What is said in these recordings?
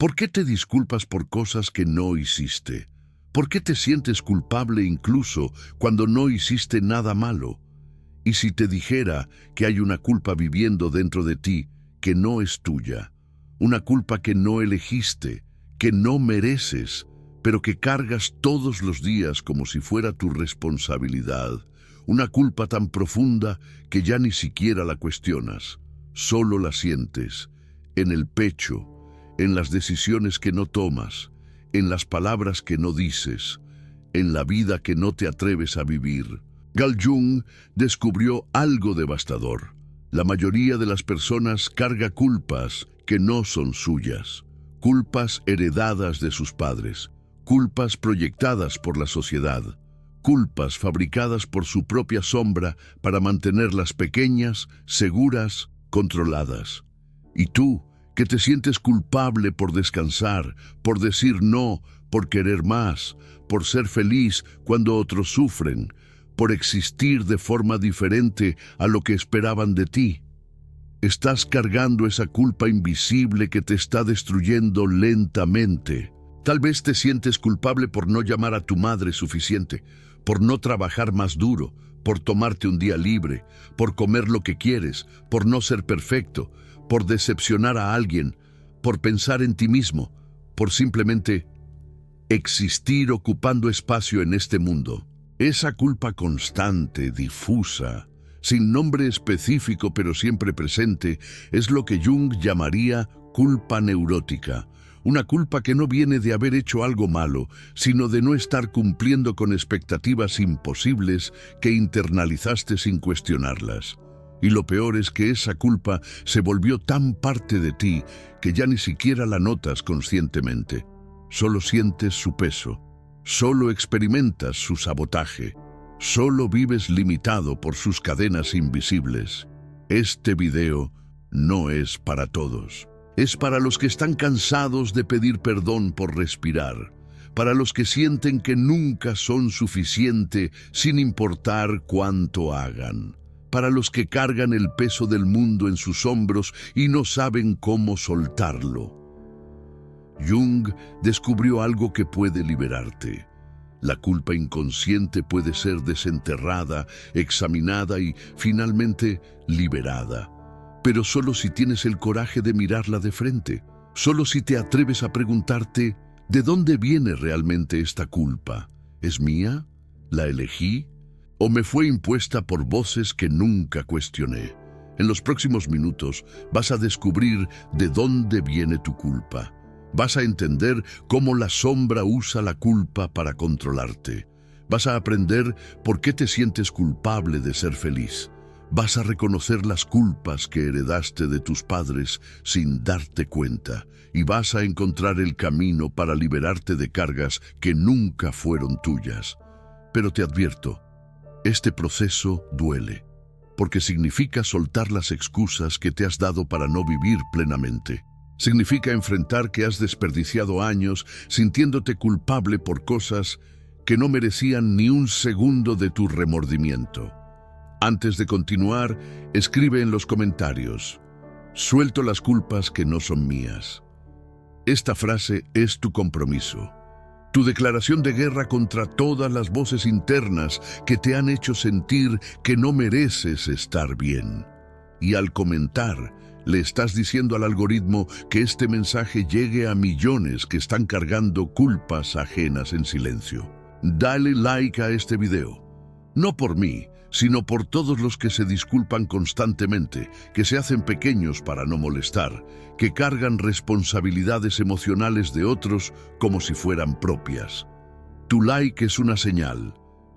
¿Por qué te disculpas por cosas que no hiciste? ¿Por qué te sientes culpable incluso cuando no hiciste nada malo? Y si te dijera que hay una culpa viviendo dentro de ti que no es tuya, una culpa que no elegiste, que no mereces, pero que cargas todos los días como si fuera tu responsabilidad, una culpa tan profunda que ya ni siquiera la cuestionas, solo la sientes, en el pecho, en las decisiones que no tomas, en las palabras que no dices, en la vida que no te atreves a vivir. Carl Jung descubrió algo devastador. La mayoría de las personas carga culpas que no son suyas, culpas heredadas de sus padres, culpas proyectadas por la sociedad, culpas fabricadas por su propia sombra para mantenerlas pequeñas, seguras, controladas. Y tú, que te sientes culpable por descansar, por decir no, por querer más, por ser feliz cuando otros sufren, por existir de forma diferente a lo que esperaban de ti. Estás cargando esa culpa invisible que te está destruyendo lentamente. Tal vez te sientes culpable por no llamar a tu madre suficiente, por no trabajar más duro, por tomarte un día libre, por comer lo que quieres, por no ser perfecto, por decepcionar a alguien, por pensar en ti mismo, por simplemente existir ocupando espacio en este mundo. Esa culpa constante, difusa, sin nombre específico pero siempre presente, es lo que Jung llamaría culpa neurótica. Una culpa que no viene de haber hecho algo malo, sino de no estar cumpliendo con expectativas imposibles que internalizaste sin cuestionarlas. Y lo peor es que esa culpa se volvió tan parte de ti que ya ni siquiera la notas conscientemente. Solo sientes su peso, solo experimentas su sabotaje, solo vives limitado por sus cadenas invisibles. Este video no es para todos. Es para los que están cansados de pedir perdón por respirar, para los que sienten que nunca son suficiente sin importar cuánto hagan, para los que cargan el peso del mundo en sus hombros y no saben cómo soltarlo. Jung descubrió algo que puede liberarte. La culpa inconsciente puede ser desenterrada, examinada y finalmente liberada. Pero solo si tienes el coraje de mirarla de frente, solo si te atreves a preguntarte, ¿de dónde viene realmente esta culpa? ¿Es mía? ¿La elegí? ¿O me fue impuesta por voces que nunca cuestioné? En los próximos minutos vas a descubrir de dónde viene tu culpa. Vas a entender cómo la sombra usa la culpa para controlarte. Vas a aprender por qué te sientes culpable de ser feliz. Vas a reconocer las culpas que heredaste de tus padres sin darte cuenta y vas a encontrar el camino para liberarte de cargas que nunca fueron tuyas. Pero te advierto, este proceso duele, porque significa soltar las excusas que te has dado para no vivir plenamente. Significa enfrentar que has desperdiciado años sintiéndote culpable por cosas que no merecían ni un segundo de tu remordimiento. Antes de continuar, escribe en los comentarios: suelto las culpas que no son mías. Esta frase es tu compromiso, tu declaración de guerra contra todas las voces internas que te han hecho sentir que no mereces estar bien. Y al comentar, le estás diciendo al algoritmo que este mensaje llegue a millones que están cargando culpas ajenas en silencio. Dale like a este video, no por mí, sino por todos los que se disculpan constantemente, que se hacen pequeños para no molestar, que cargan responsabilidades emocionales de otros como si fueran propias. Tu like es una señal.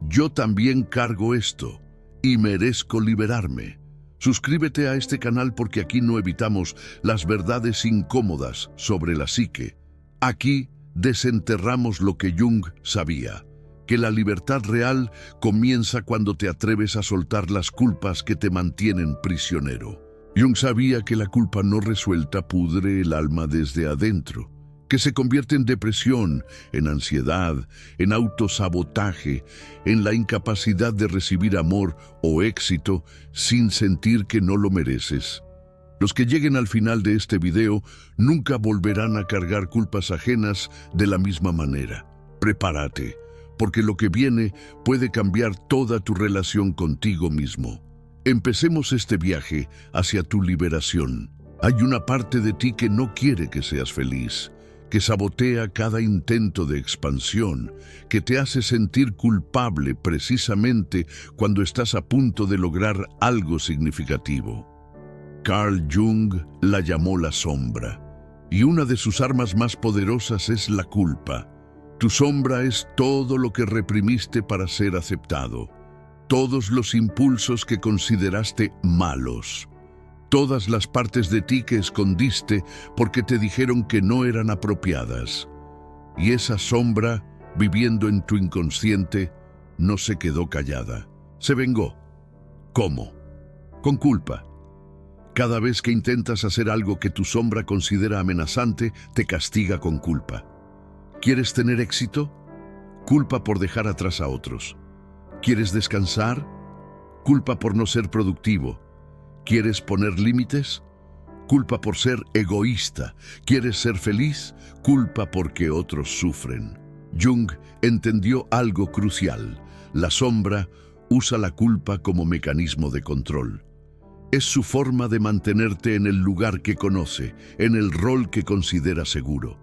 Yo también cargo esto y merezco liberarme. Suscríbete a este canal porque aquí no evitamos las verdades incómodas sobre la psique. Aquí desenterramos lo que Jung sabía, que la libertad real comienza cuando te atreves a soltar las culpas que te mantienen prisionero. Jung sabía que la culpa no resuelta pudre el alma desde adentro, que se convierte en depresión, en ansiedad, en autosabotaje, en la incapacidad de recibir amor o éxito sin sentir que no lo mereces. Los que lleguen al final de este video nunca volverán a cargar culpas ajenas de la misma manera. Prepárate, porque lo que viene puede cambiar toda tu relación contigo mismo. Empecemos este viaje hacia tu liberación. Hay una parte de ti que no quiere que seas feliz, que sabotea cada intento de expansión, que te hace sentir culpable precisamente cuando estás a punto de lograr algo significativo. Carl Jung la llamó la sombra, y una de sus armas más poderosas es la culpa. Tu sombra es todo lo que reprimiste para ser aceptado, todos los impulsos que consideraste malos, todas las partes de ti que escondiste porque te dijeron que no eran apropiadas. Y esa sombra, viviendo en tu inconsciente, no se quedó callada. Se vengó. ¿Cómo? Con culpa. Cada vez que intentas hacer algo que tu sombra considera amenazante, te castiga con culpa. ¿Quieres tener éxito? Culpa por dejar atrás a otros. ¿Quieres descansar? Culpa por no ser productivo. ¿Quieres poner límites? Culpa por ser egoísta. ¿Quieres ser feliz? Culpa porque otros sufren. Jung entendió algo crucial. La sombra usa la culpa como mecanismo de control. Es su forma de mantenerte en el lugar que conoce, en el rol que considera seguro.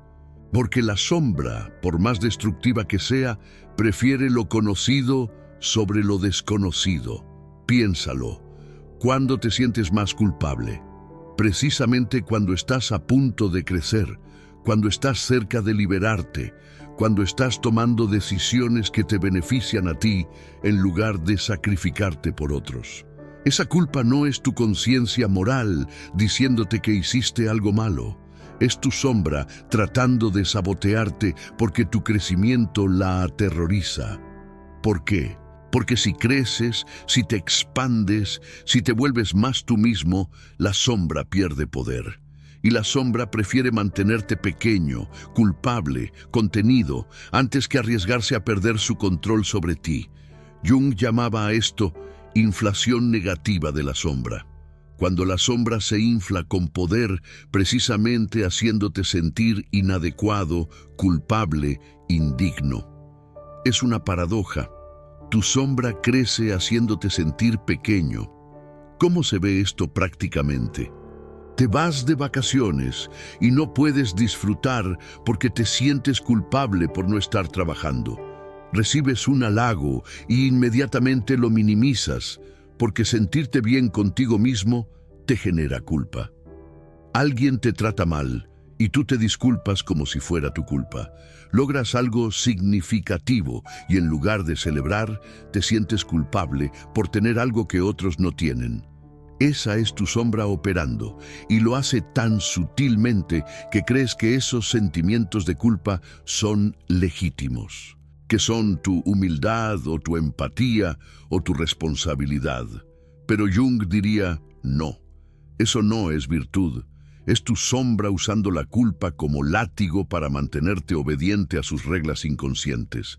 Porque la sombra, por más destructiva que sea, prefiere lo conocido sobre lo desconocido. Piénsalo. ¿Cuándo te sientes más culpable? Precisamente cuando estás a punto de crecer, cuando estás cerca de liberarte, cuando estás tomando decisiones que te benefician a ti en lugar de sacrificarte por otros. Esa culpa no es tu conciencia moral diciéndote que hiciste algo malo. Es tu sombra tratando de sabotearte porque tu crecimiento la aterroriza. ¿Por qué? Porque si creces, si te expandes, si te vuelves más tú mismo, la sombra pierde poder. Y la sombra prefiere mantenerte pequeño, culpable, contenido, antes que arriesgarse a perder su control sobre ti. Jung llamaba a esto inflación negativa de la sombra. Cuando la sombra se infla con poder, precisamente haciéndote sentir inadecuado, culpable, indigno. Es una paradoja. Tu sombra crece haciéndote sentir pequeño. ¿Cómo se ve esto prácticamente? Te vas de vacaciones y no puedes disfrutar porque te sientes culpable por no estar trabajando. Recibes un halago y inmediatamente lo minimizas porque sentirte bien contigo mismo te genera culpa. Alguien te trata mal y tú te disculpas como si fuera tu culpa. Logras algo significativo y en lugar de celebrar, te sientes culpable por tener algo que otros no tienen. Esa es tu sombra operando y lo hace tan sutilmente que crees que esos sentimientos de culpa son legítimos, que son tu humildad o tu empatía o tu responsabilidad. Pero Jung diría, no, eso no es virtud. Es tu sombra usando la culpa como látigo para mantenerte obediente a sus reglas inconscientes.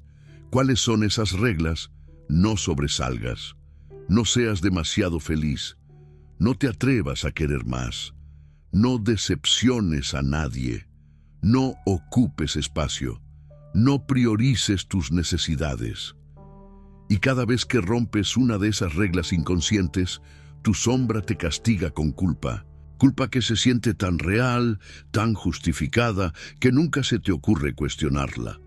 ¿Cuáles son esas reglas? No sobresalgas. No seas demasiado feliz. No te atrevas a querer más. No decepciones a nadie. No ocupes espacio. No priorices tus necesidades. Y cada vez que rompes una de esas reglas inconscientes, tu sombra te castiga con culpa. Culpa que se siente tan real, tan justificada, que nunca se te ocurre cuestionarla.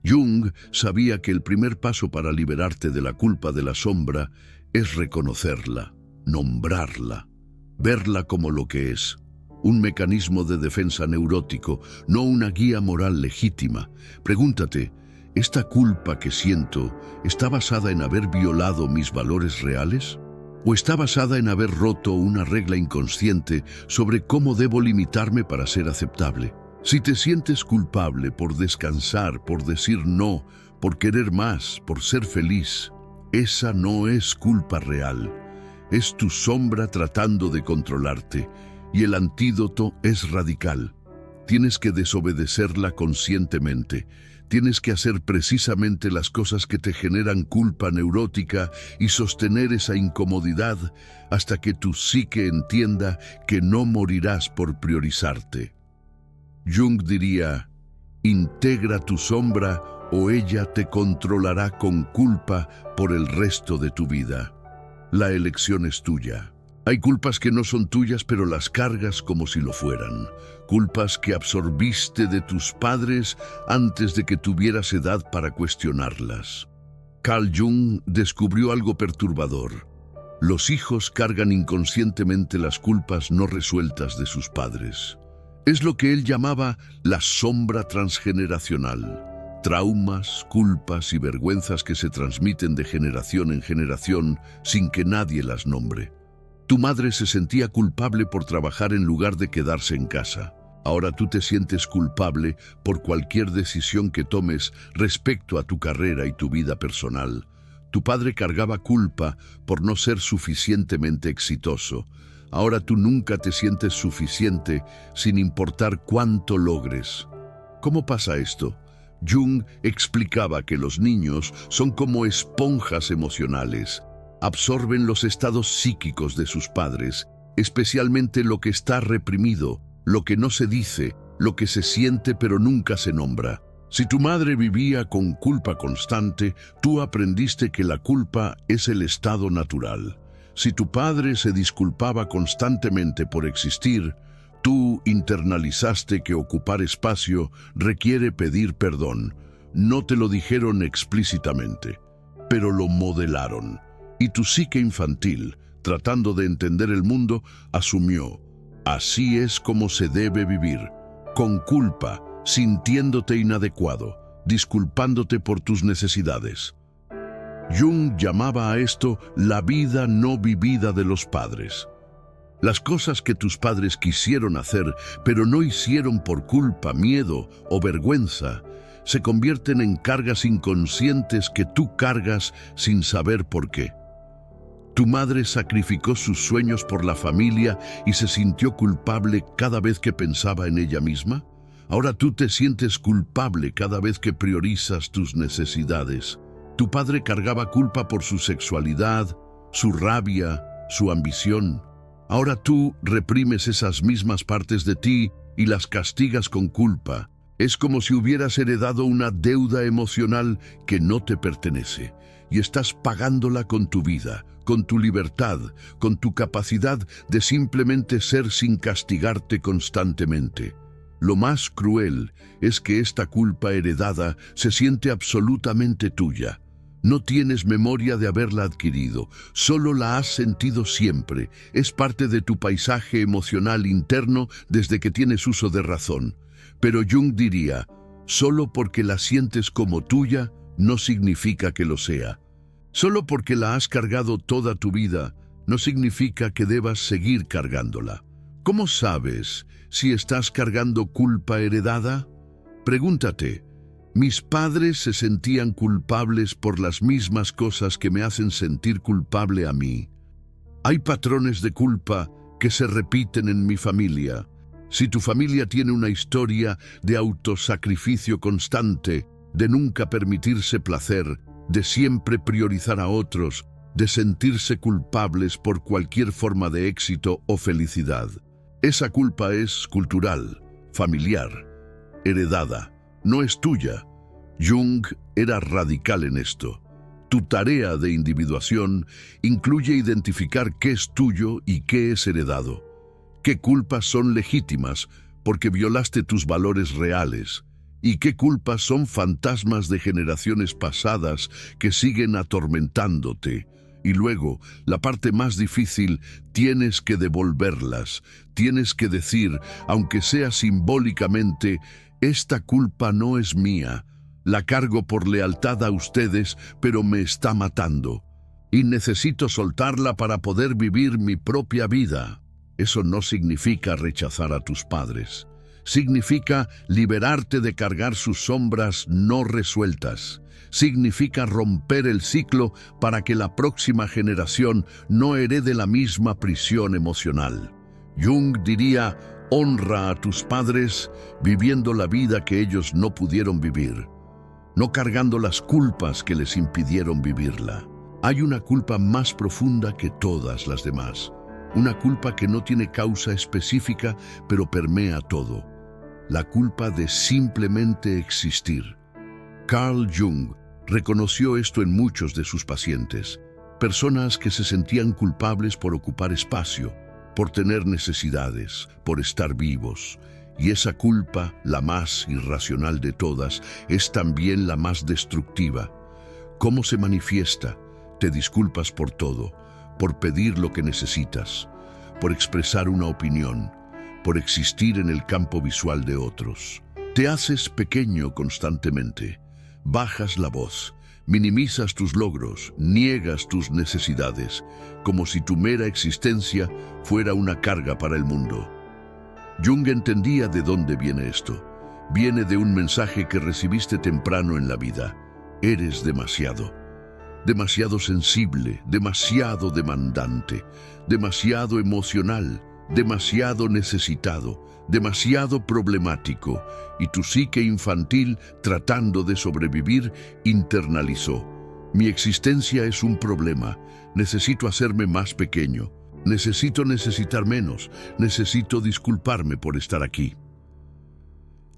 Jung sabía que el primer paso para liberarte de la culpa de la sombra es reconocerla, nombrarla, verla como lo que es. Un mecanismo de defensa neurótico, no una guía moral legítima. Pregúntate, ¿esta culpa que siento está basada en haber violado mis valores reales? ¿O está basada en haber roto una regla inconsciente sobre cómo debo limitarme para ser aceptable? Si te sientes culpable por descansar, por decir no, por querer más, por ser feliz, esa no es culpa real. Es tu sombra tratando de controlarte, y el antídoto es radical. Tienes que desobedecerla conscientemente. Tienes que hacer precisamente las cosas que te generan culpa neurótica y sostener esa incomodidad hasta que tu psique entienda que no morirás por priorizarte. Jung diría, integra tu sombra o ella te controlará con culpa por el resto de tu vida. La elección es tuya. Hay culpas que no son tuyas, pero las cargas como si lo fueran. Culpas que absorbiste de tus padres antes de que tuvieras edad para cuestionarlas. Carl Jung descubrió algo perturbador. Los hijos cargan inconscientemente las culpas no resueltas de sus padres. Es lo que él llamaba la sombra transgeneracional. Traumas, culpas y vergüenzas que se transmiten de generación en generación sin que nadie las nombre. Tu madre se sentía culpable por trabajar en lugar de quedarse en casa. Ahora tú te sientes culpable por cualquier decisión que tomes respecto a tu carrera y tu vida personal. Tu padre cargaba culpa por no ser suficientemente exitoso. Ahora tú nunca te sientes suficiente sin importar cuánto logres. ¿Cómo pasa esto? Jung explicaba que los niños son como esponjas emocionales. Absorben los estados psíquicos de sus padres, especialmente lo que está reprimido, lo que no se dice, lo que se siente pero nunca se nombra. Si tu madre vivía con culpa constante, tú aprendiste que la culpa es el estado natural. Si tu padre se disculpaba constantemente por existir, tú internalizaste que ocupar espacio requiere pedir perdón. No te lo dijeron explícitamente, pero lo modelaron. Y tu psique infantil, tratando de entender el mundo, asumió, así es como se debe vivir, con culpa, sintiéndote inadecuado, disculpándote por tus necesidades. Jung llamaba a esto la vida no vivida de los padres. Las cosas que tus padres quisieron hacer, pero no hicieron por culpa, miedo o vergüenza, se convierten en cargas inconscientes que tú cargas sin saber por qué. Tu madre sacrificó sus sueños por la familia y se sintió culpable cada vez que pensaba en ella misma. Ahora tú te sientes culpable cada vez que priorizas tus necesidades. Tu padre cargaba culpa por su sexualidad, su rabia, su ambición. Ahora tú reprimes esas mismas partes de ti y las castigas con culpa. Es como si hubieras heredado una deuda emocional que no te pertenece y estás pagándola con tu vida, con tu libertad, con tu capacidad de simplemente ser sin castigarte constantemente. Lo más cruel es que esta culpa heredada se siente absolutamente tuya. No tienes memoria de haberla adquirido, solo la has sentido siempre. Es parte de tu paisaje emocional interno desde que tienes uso de razón. Pero Jung diría, solo porque la sientes como tuya, no significa que lo sea. Solo porque la has cargado toda tu vida, no significa que debas seguir cargándola. ¿Cómo sabes si estás cargando culpa heredada? Pregúntate, ¿mis padres se sentían culpables por las mismas cosas que me hacen sentir culpable a mí? Hay patrones de culpa que se repiten en mi familia. Si tu familia tiene una historia de autosacrificio constante, de nunca permitirse placer, de siempre priorizar a otros, de sentirse culpables por cualquier forma de éxito o felicidad, esa culpa es cultural, familiar, heredada, no es tuya. Jung era radical en esto. Tu tarea de individuación incluye identificar qué es tuyo y qué es heredado. ¿Qué culpas son legítimas porque violaste tus valores reales? ¿Y qué culpas son fantasmas de generaciones pasadas que siguen atormentándote? Y luego, la parte más difícil, tienes que devolverlas. Tienes que decir, aunque sea simbólicamente, esta culpa no es mía. La cargo por lealtad a ustedes, pero me está matando. Y necesito soltarla para poder vivir mi propia vida. Eso no significa rechazar a tus padres. Significa liberarte de cargar sus sombras no resueltas. Significa romper el ciclo para que la próxima generación no herede la misma prisión emocional. Jung diría, honra a tus padres viviendo la vida que ellos no pudieron vivir. no cargando las culpas que les impidieron vivirla. Hay una culpa más profunda que todas las demás, una culpa que no tiene causa específica, pero permea todo. La culpa de simplemente existir. Carl Jung reconoció esto en muchos de sus pacientes, personas que se sentían culpables por ocupar espacio, por tener necesidades, por estar vivos. Y esa culpa, la más irracional de todas, es también la más destructiva. ¿Cómo se manifiesta? Te disculpas por todo, por pedir lo que necesitas, por expresar una opinión, por existir en el campo visual de otros. Te haces pequeño constantemente, bajas la voz, minimizas tus logros, niegas tus necesidades, como si tu mera existencia fuera una carga para el mundo. Jung entendía de dónde viene esto. Viene de un mensaje que recibiste temprano en la vida. Eres demasiado. Demasiado sensible, demasiado demandante, demasiado emocional, demasiado necesitado, demasiado problemático, y tu psique infantil, tratando de sobrevivir, internalizó: mi existencia es un problema, necesito hacerme más pequeño, necesito necesitar menos, necesito disculparme por estar aquí.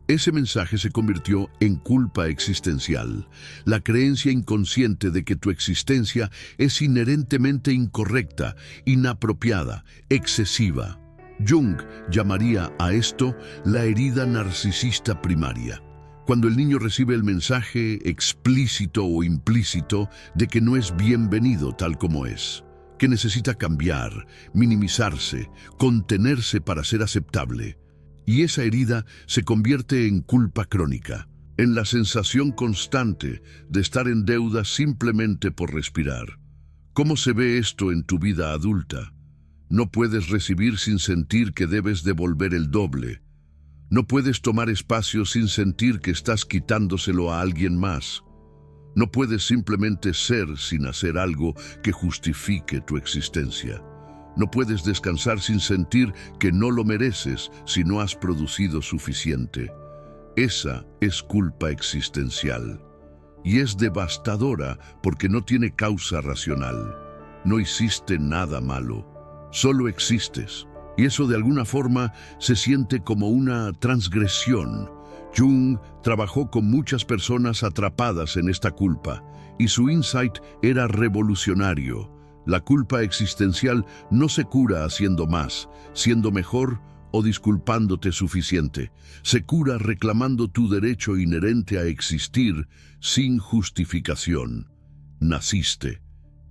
Ese mensaje se convirtió en culpa existencial, la creencia inconsciente de que tu existencia es inherentemente incorrecta, inapropiada, excesiva. Jung llamaría a esto la herida narcisista primaria, cuando el niño recibe el mensaje explícito o implícito de que no es bienvenido tal como es, que necesita cambiar, minimizarse, contenerse para ser aceptable. Y esa herida se convierte en culpa crónica, en la sensación constante de estar en deuda simplemente por respirar. ¿Cómo se ve esto en tu vida adulta? No puedes recibir sin sentir que debes devolver el doble. No puedes tomar espacio sin sentir que estás quitándoselo a alguien más. No puedes simplemente ser sin hacer algo que justifique tu existencia. No puedes descansar sin sentir que no lo mereces si no has producido suficiente. Esa es culpa existencial. Y es devastadora porque no tiene causa racional. No hiciste nada malo. Solo existes. Y eso de alguna forma se siente como una transgresión. Jung trabajó con muchas personas atrapadas en esta culpa, y su insight era revolucionario. La culpa existencial no se cura haciendo más, siendo mejor o disculpándote suficiente. Se cura reclamando tu derecho inherente a existir sin justificación. Naciste.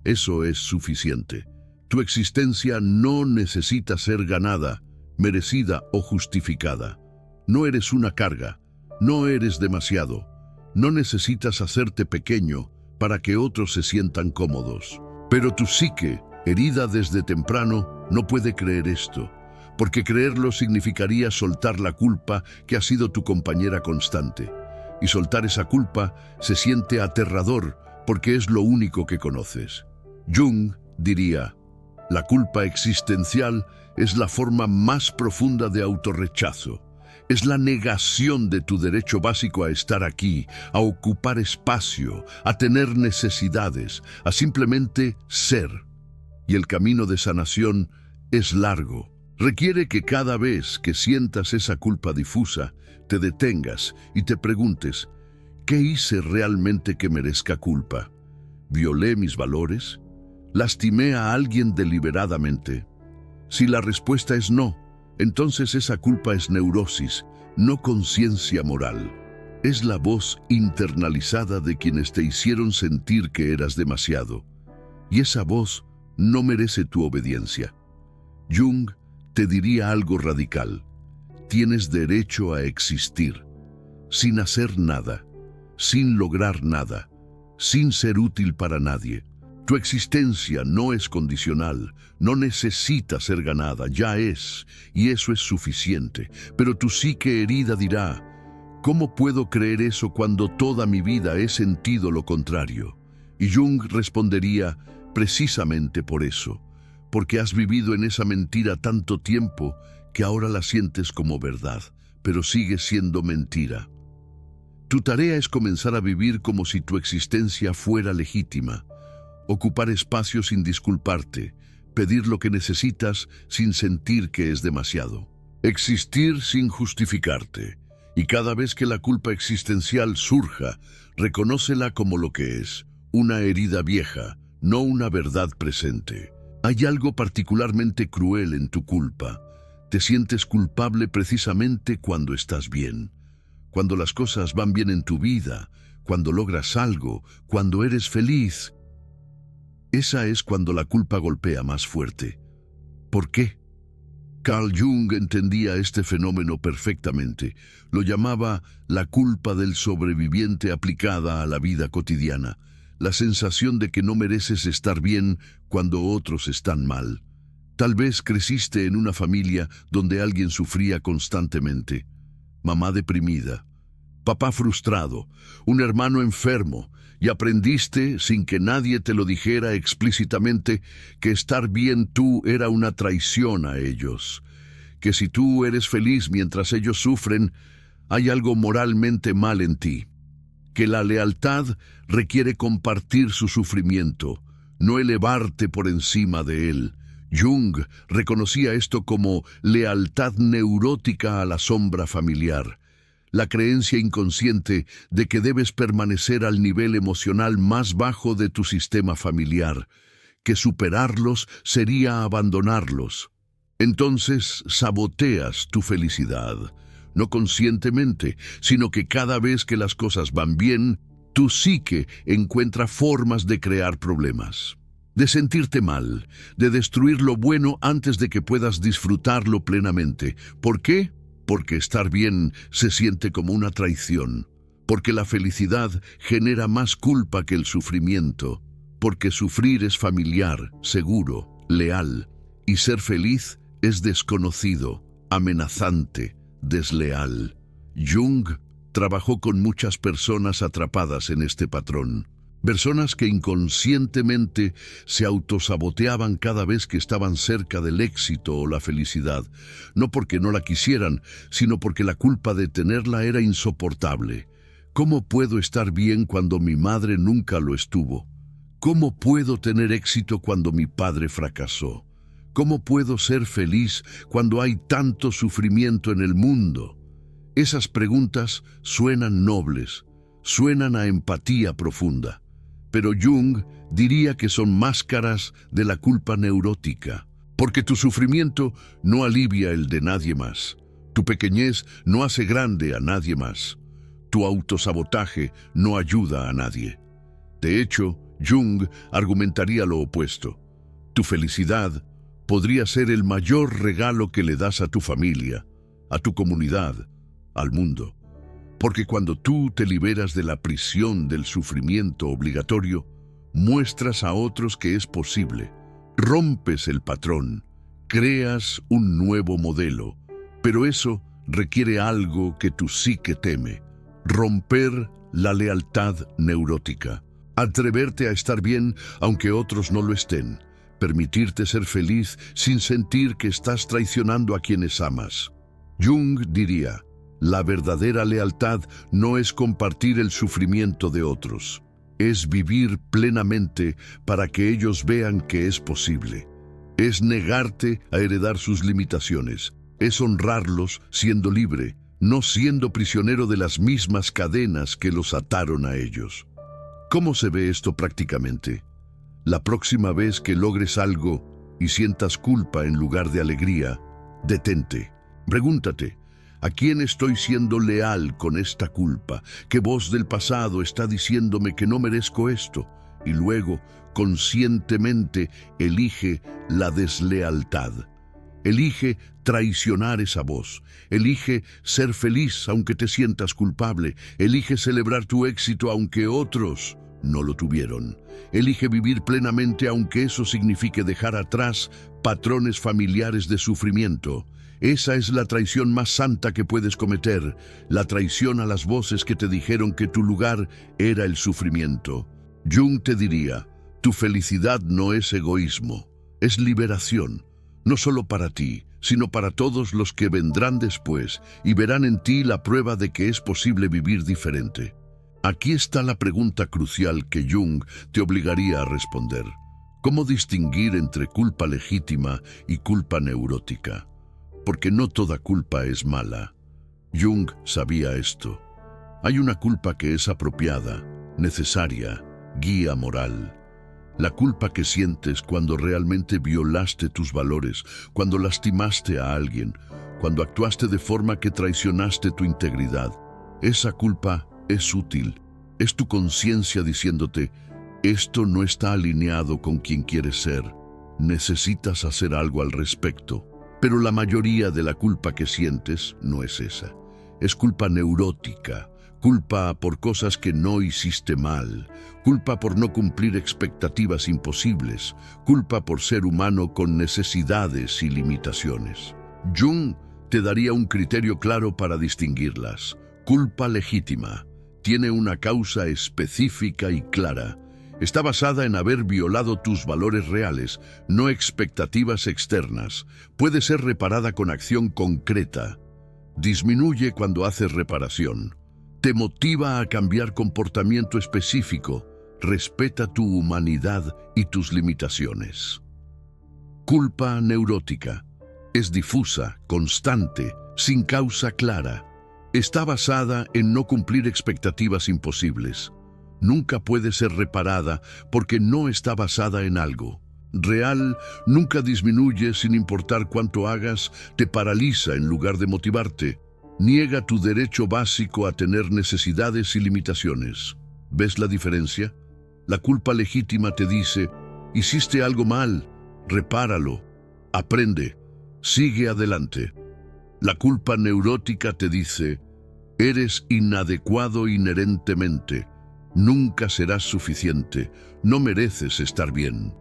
Eso es suficiente. Tu existencia no necesita ser ganada, merecida o justificada. No eres una carga. No eres demasiado. No necesitas hacerte pequeño para que otros se sientan cómodos. Pero tu psique, herida desde temprano, no puede creer esto, porque creerlo significaría soltar la culpa que ha sido tu compañera constante. Y soltar esa culpa se siente aterrador porque es lo único que conoces. Jung diría: la culpa existencial es la forma más profunda de autorrechazo. Es la negación de tu derecho básico a estar aquí, a ocupar espacio, a tener necesidades, a simplemente ser. Y el camino de sanación es largo. Requiere que cada vez que sientas esa culpa difusa, te detengas y te preguntes: ¿qué hice realmente que merezca culpa? ¿Violé mis valores? ¿Lastimé a alguien deliberadamente? Si la respuesta es no, entonces esa culpa es neurosis, no conciencia moral. Es la voz internalizada de quienes te hicieron sentir que eras demasiado. Y esa voz no merece tu obediencia. Jung te diría algo radical: tienes derecho a existir, sin hacer nada, sin lograr nada, sin ser útil para nadie. Tu existencia no es condicional, no necesita ser ganada, ya es, y eso es suficiente. Pero tu psique herida dirá: ¿cómo puedo creer eso cuando toda mi vida he sentido lo contrario? Y Jung respondería: precisamente por eso, porque has vivido en esa mentira tanto tiempo que ahora la sientes como verdad, pero sigue siendo mentira. Tu tarea es comenzar a vivir como si tu existencia fuera legítima, ocupar espacio sin disculparte, pedir lo que necesitas sin sentir que es demasiado, existir sin justificarte, y cada vez que la culpa existencial surja, reconócela como lo que es, una herida vieja, no una verdad presente. Hay algo particularmente cruel en tu culpa. Te sientes culpable precisamente cuando estás bien, cuando las cosas van bien en tu vida, cuando logras algo, cuando eres feliz. Esa es cuando la culpa golpea más fuerte. ¿Por qué? Carl Jung entendía este fenómeno perfectamente. Lo llamaba la culpa del sobreviviente aplicada a la vida cotidiana, la sensación de que no mereces estar bien cuando otros están mal. Tal vez creciste en una familia donde alguien sufría constantemente. Mamá deprimida, papá frustrado, un hermano enfermo, y aprendiste, sin que nadie te lo dijera explícitamente, que estar bien tú era una traición a ellos, que si tú eres feliz mientras ellos sufren, hay algo moralmente mal en ti, que la lealtad requiere compartir su sufrimiento, no elevarte por encima de él. Jung reconocía esto como lealtad neurótica a la sombra familiar, la creencia inconsciente de que debes permanecer al nivel emocional más bajo de tu sistema familiar, que superarlos sería abandonarlos. Entonces saboteas tu felicidad, no conscientemente, sino que cada vez que las cosas van bien, tu psique encuentra formas de crear problemas, de sentirte mal, de destruir lo bueno antes de que puedas disfrutarlo plenamente. ¿Por qué? Porque estar bien se siente como una traición, porque la felicidad genera más culpa que el sufrimiento, porque sufrir es familiar, seguro, leal, y ser feliz es desconocido, amenazante, desleal. Jung trabajó con muchas personas atrapadas en este patrón. Personas que inconscientemente se autosaboteaban cada vez que estaban cerca del éxito o la felicidad, no porque no la quisieran, sino porque la culpa de tenerla era insoportable. ¿Cómo puedo estar bien cuando mi madre nunca lo estuvo? ¿Cómo puedo tener éxito cuando mi padre fracasó? ¿Cómo puedo ser feliz cuando hay tanto sufrimiento en el mundo? Esas preguntas suenan nobles, suenan a empatía profunda. Pero Jung diría que son máscaras de la culpa neurótica, porque tu sufrimiento no alivia el de nadie más. Tu pequeñez no hace grande a nadie más. Tu autosabotaje no ayuda a nadie. De hecho, Jung argumentaría lo opuesto. Tu felicidad podría ser el mayor regalo que le das a tu familia, a tu comunidad, al mundo. Porque cuando tú te liberas de la prisión del sufrimiento obligatorio, muestras a otros que es posible, rompes el patrón, creas un nuevo modelo, pero eso requiere algo que tu psique teme: romper la lealtad neurótica, atreverte a estar bien aunque otros no lo estén, permitirte ser feliz sin sentir que estás traicionando a quienes amas. Jung diría: la verdadera lealtad no es compartir el sufrimiento de otros, es vivir plenamente para que ellos vean que es posible. Es negarte a heredar sus limitaciones, es honrarlos siendo libre, no siendo prisionero de las mismas cadenas que los ataron a ellos. ¿Cómo se ve esto prácticamente? La próxima vez que logres algo y sientas culpa en lugar de alegría, detente. Pregúntate: ¿a quién estoy siendo leal con esta culpa? ¿Qué voz del pasado está diciéndome que no merezco esto? Y luego, conscientemente, elige la deslealtad. Elige traicionar esa voz. Elige ser feliz aunque te sientas culpable. Elige celebrar tu éxito aunque otros no lo tuvieron. Elige vivir plenamente aunque eso signifique dejar atrás patrones familiares de sufrimiento. Esa es la traición más santa que puedes cometer, la traición a las voces que te dijeron que tu lugar era el sufrimiento. Jung te diría: tu felicidad no es egoísmo, es liberación, no solo para ti, sino para todos los que vendrán después y verán en ti la prueba de que es posible vivir diferente. Aquí está la pregunta crucial que Jung te obligaría a responder. ¿Cómo distinguir entre culpa legítima y culpa neurótica? Porque no toda culpa es mala. Jung sabía esto. Hay una culpa que es apropiada, necesaria, guía moral. La culpa que sientes cuando realmente violaste tus valores, cuando lastimaste a alguien, cuando actuaste de forma que traicionaste tu integridad. Esa culpa es útil. Es tu conciencia diciéndote, esto no está alineado con quien quieres ser. Necesitas hacer algo al respecto. Pero la mayoría de la culpa que sientes no es esa. Es culpa neurótica, culpa por cosas que no hiciste mal, culpa por no cumplir expectativas imposibles, culpa por ser humano con necesidades y limitaciones. Jung te daría un criterio claro para distinguirlas. Culpa legítima. Tiene una causa específica y clara. Está basada en haber violado tus valores reales, no expectativas externas. Puede ser reparada con acción concreta. Disminuye cuando haces reparación. Te motiva a cambiar comportamiento específico. Respeta tu humanidad y tus limitaciones. Culpa neurótica. Es difusa, constante, sin causa clara. Está basada en no cumplir expectativas imposibles. Nunca puede ser reparada porque no está basada en algo. Real, nunca disminuye sin importar cuánto hagas, te paraliza en lugar de motivarte. Niega tu derecho básico a tener necesidades y limitaciones. ¿Ves la diferencia? La culpa legítima te dice, hiciste algo mal, repáralo, aprende, sigue adelante. La culpa neurótica te dice, eres inadecuado inherentemente. Nunca serás suficiente, no mereces estar bien.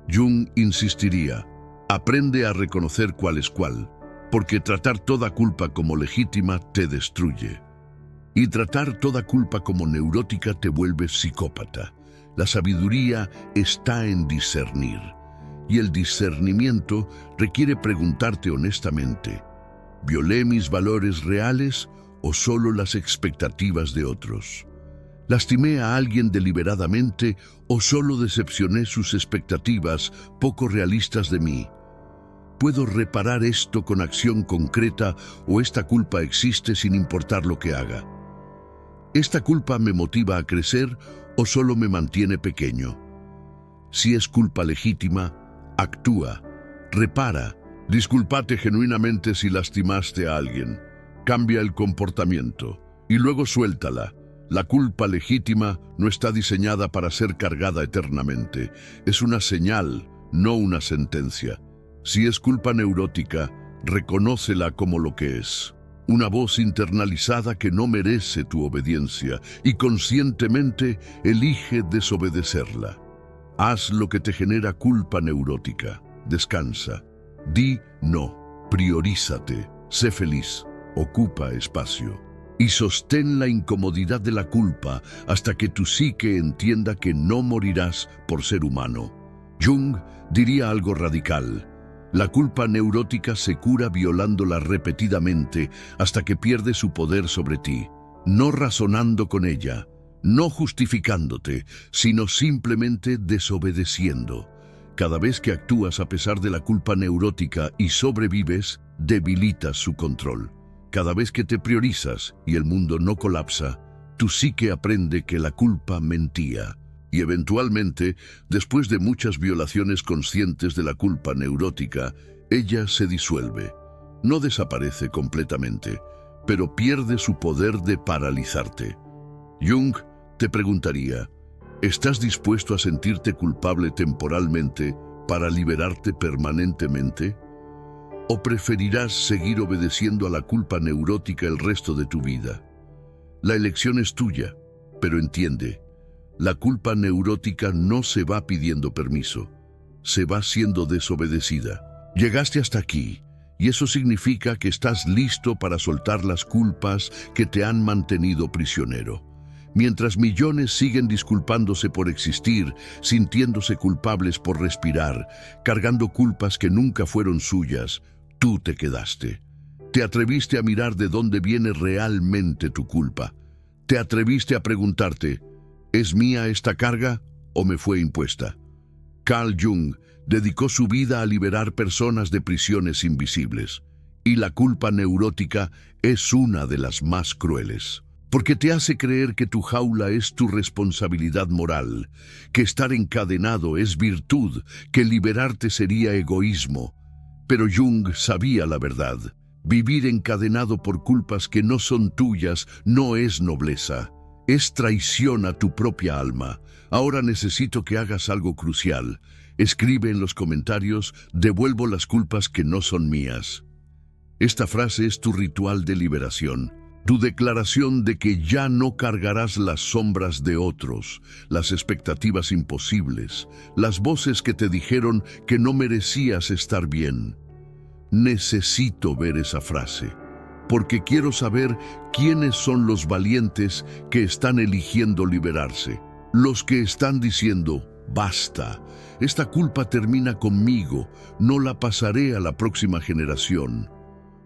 Jung insistiría, aprende a reconocer cuál es cuál, porque tratar toda culpa como legítima te destruye. Y tratar toda culpa como neurótica te vuelve psicópata. La sabiduría está en discernir, y el discernimiento requiere preguntarte honestamente, ¿violé mis valores reales o solo las expectativas de otros? ¿Lastimé a alguien deliberadamente o solo decepcioné sus expectativas poco realistas de mí? ¿Puedo reparar esto con acción concreta o esta culpa existe sin importar lo que haga? ¿Esta culpa me motiva a crecer o solo me mantiene pequeño? Si es culpa legítima, actúa, repara, discúlpate genuinamente si lastimaste a alguien, cambia el comportamiento y luego suéltala. La culpa legítima no está diseñada para ser cargada eternamente. Es una señal, no una sentencia. Si es culpa neurótica, reconócela como lo que es. Una voz internalizada que no merece tu obediencia y conscientemente elige desobedecerla. Haz lo que te genera culpa neurótica. Descansa. Di no. Priorízate. Sé feliz. Ocupa espacio. Y sostén la incomodidad de la culpa hasta que tu psique entienda que no morirás por ser humano. Jung diría algo radical. La culpa neurótica se cura violándola repetidamente hasta que pierde su poder sobre ti, no razonando con ella, no justificándote, sino simplemente desobedeciendo. Cada vez que actúas a pesar de la culpa neurótica y sobrevives, debilitas su control. Cada vez que te priorizas y el mundo no colapsa, tu psique aprende que la culpa mentía. Y eventualmente, después de muchas violaciones conscientes de la culpa neurótica, ella se disuelve. No desaparece completamente, pero pierde su poder de paralizarte. Jung te preguntaría, ¿estás dispuesto a sentirte culpable temporalmente para liberarte permanentemente? ¿O preferirás seguir obedeciendo a la culpa neurótica el resto de tu vida? La elección es tuya, pero entiende, la culpa neurótica no se va pidiendo permiso, se va siendo desobedecida. Llegaste hasta aquí, y eso significa que estás listo para soltar las culpas que te han mantenido prisionero. Mientras millones siguen disculpándose por existir, sintiéndose culpables por respirar, cargando culpas que nunca fueron suyas, Tú te quedaste. Te atreviste a mirar de dónde viene realmente tu culpa. Te atreviste a preguntarte, ¿es mía esta carga o me fue impuesta? Carl Jung dedicó su vida a liberar personas de prisiones invisibles. Y la culpa neurótica es una de las más crueles. Porque te hace creer que tu jaula es tu responsabilidad moral, que estar encadenado es virtud, que liberarte sería egoísmo. Pero Jung sabía la verdad. Vivir encadenado por culpas que no son tuyas no es nobleza. Es traición a tu propia alma. Ahora necesito que hagas algo crucial. Escribe en los comentarios, devuelvo las culpas que no son mías. Esta frase es tu ritual de liberación. Tu declaración de que ya no cargarás las sombras de otros, las expectativas imposibles, las voces que te dijeron que no merecías estar bien. Necesito ver esa frase, porque quiero saber quiénes son los valientes que están eligiendo liberarse. Los que están diciendo, basta, esta culpa termina conmigo, no la pasaré a la próxima generación.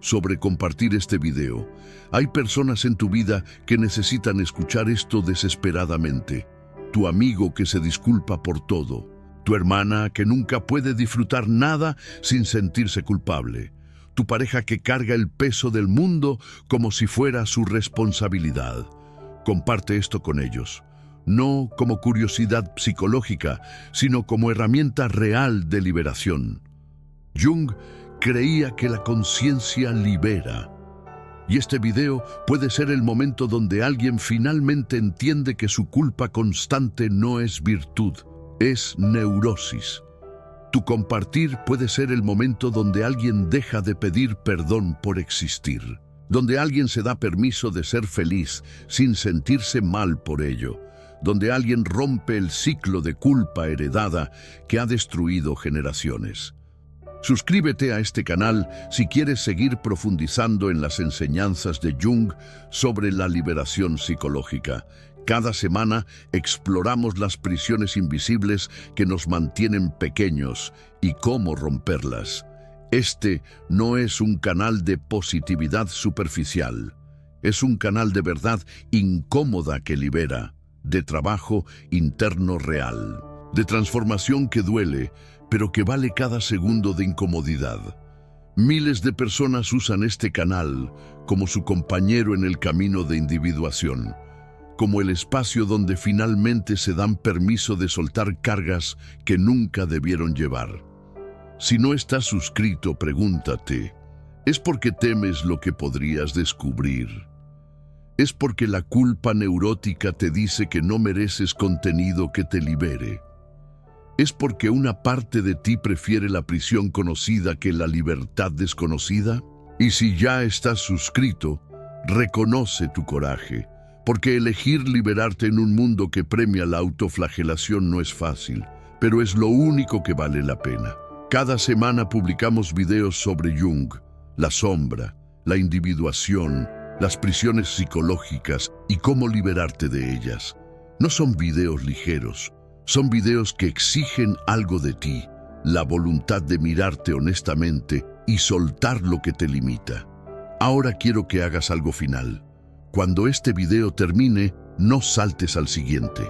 Sobre compartir este video. Hay personas en tu vida que necesitan escuchar esto desesperadamente. Tu amigo que se disculpa por todo. Tu hermana que nunca puede disfrutar nada sin sentirse culpable. Tu pareja que carga el peso del mundo como si fuera su responsabilidad. Comparte esto con ellos. No como curiosidad psicológica, sino como herramienta real de liberación. Jung creía que la conciencia libera. Y este video puede ser el momento donde alguien finalmente entiende que su culpa constante no es virtud, es neurosis. Tu compartir puede ser el momento donde alguien deja de pedir perdón por existir, donde alguien se da permiso de ser feliz sin sentirse mal por ello, donde alguien rompe el ciclo de culpa heredada que ha destruido generaciones. Suscríbete a este canal si quieres seguir profundizando en las enseñanzas de Jung sobre la liberación psicológica. Cada semana exploramos las prisiones invisibles que nos mantienen pequeños y cómo romperlas. Este no es un canal de positividad superficial. Es un canal de verdad incómoda que libera, de trabajo interno real, de transformación que duele, pero que vale cada segundo de incomodidad. Miles de personas usan este canal como su compañero en el camino de individuación, como el espacio donde finalmente se dan permiso de soltar cargas que nunca debieron llevar. Si no estás suscrito, pregúntate, ¿es porque temes lo que podrías descubrir? ¿Es porque la culpa neurótica te dice que no mereces contenido que te libere? ¿Es porque una parte de ti prefiere la prisión conocida que la libertad desconocida? Y si ya estás suscrito, reconoce tu coraje, porque elegir liberarte en un mundo que premia la autoflagelación no es fácil, pero es lo único que vale la pena. Cada semana publicamos videos sobre Jung, la sombra, la individuación, las prisiones psicológicas y cómo liberarte de ellas. No son videos ligeros. Son videos que exigen algo de ti, la voluntad de mirarte honestamente y soltar lo que te limita. Ahora quiero que hagas algo final. Cuando este video termine, no saltes al siguiente.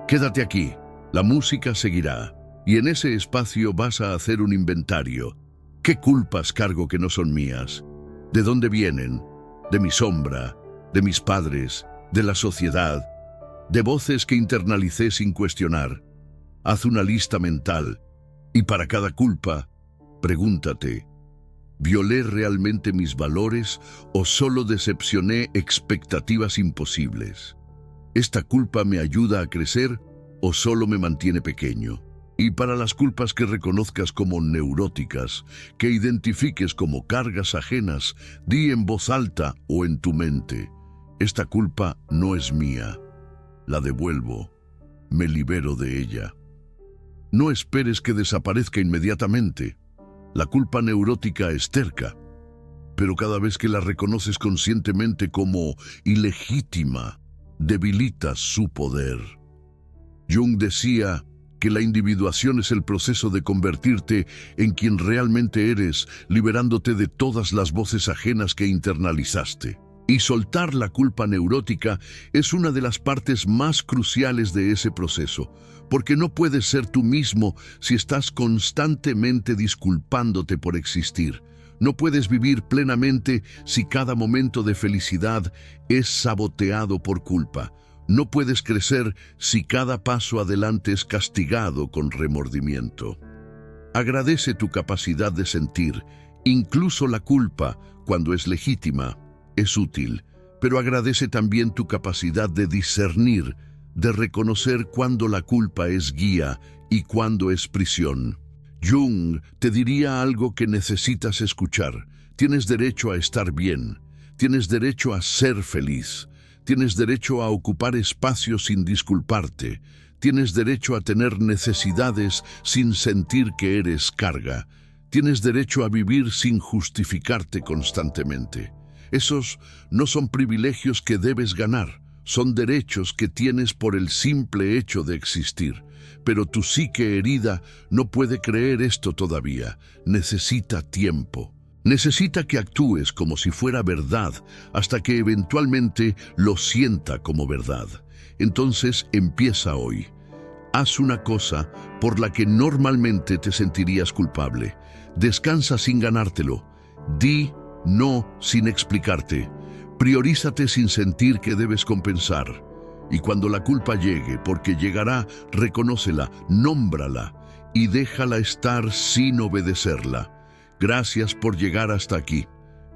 Quédate aquí, la música seguirá, y en ese espacio vas a hacer un inventario. ¿Qué culpas cargo que no son mías? ¿De dónde vienen? ¿De mi sombra? ¿De mis padres? ¿De la sociedad? ¿De voces que internalicé sin cuestionar? Haz una lista mental y para cada culpa, pregúntate, ¿violé realmente mis valores o solo decepcioné expectativas imposibles? ¿Esta culpa me ayuda a crecer o solo me mantiene pequeño? Y para las culpas que reconozcas como neuróticas, que identifiques como cargas ajenas, di en voz alta o en tu mente, esta culpa no es mía. La devuelvo, me libero de ella. No esperes que desaparezca inmediatamente. La culpa neurótica es terca, pero cada vez que la reconoces conscientemente como ilegítima, debilitas su poder. Jung decía que que la individuación es el proceso de convertirte en quien realmente eres, liberándote de todas las voces ajenas que internalizaste. Y soltar la culpa neurótica es una de las partes más cruciales de ese proceso, porque no puedes ser tú mismo si estás constantemente disculpándote por existir. No puedes vivir plenamente si cada momento de felicidad es saboteado por culpa. No puedes crecer si cada paso adelante es castigado con remordimiento. Agradece tu capacidad de sentir, incluso la culpa, cuando es legítima, es útil, pero agradece también tu capacidad de discernir, de reconocer cuándo la culpa es guía y cuándo es prisión. Jung te diría algo que necesitas escuchar. Tienes derecho a estar bien, tienes derecho a ser feliz, tienes derecho a ocupar espacios sin disculparte, tienes derecho a tener necesidades sin sentir que eres carga, tienes derecho a vivir sin justificarte constantemente. Esos no son privilegios que debes ganar, son derechos que tienes por el simple hecho de existir. Pero tu psique herida no puede creer esto todavía. Necesita tiempo. Necesita que actúes como si fuera verdad hasta que eventualmente lo sienta como verdad. Entonces empieza hoy. Haz una cosa por la que normalmente te sentirías culpable. Descansa sin ganártelo. Di no sin explicarte. Priorízate sin sentir que debes compensar. Y cuando la culpa llegue, porque llegará, reconócela, nómbrala y déjala estar sin obedecerla. Gracias por llegar hasta aquí.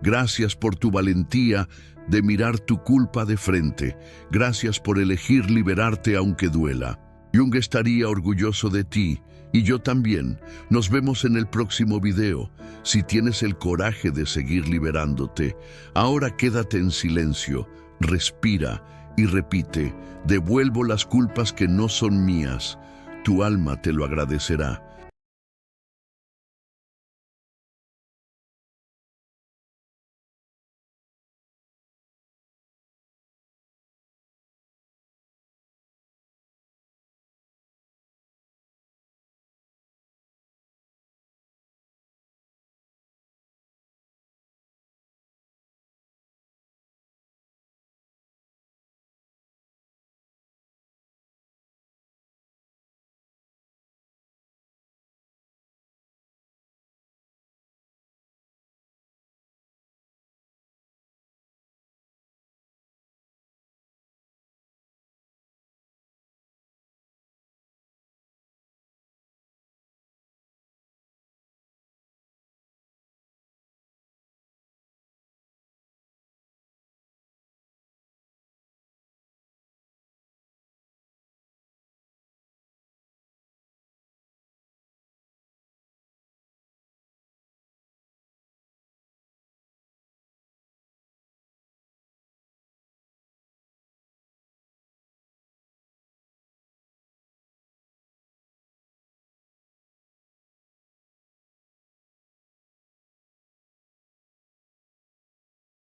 Gracias por tu valentía de mirar tu culpa de frente. Gracias por elegir liberarte aunque duela. Jung estaría orgulloso de ti y yo también. Nos vemos en el próximo video. Si tienes el coraje de seguir liberándote, ahora quédate en silencio, respira y repite: devuelvo las culpas que no son mías. Tu alma te lo agradecerá.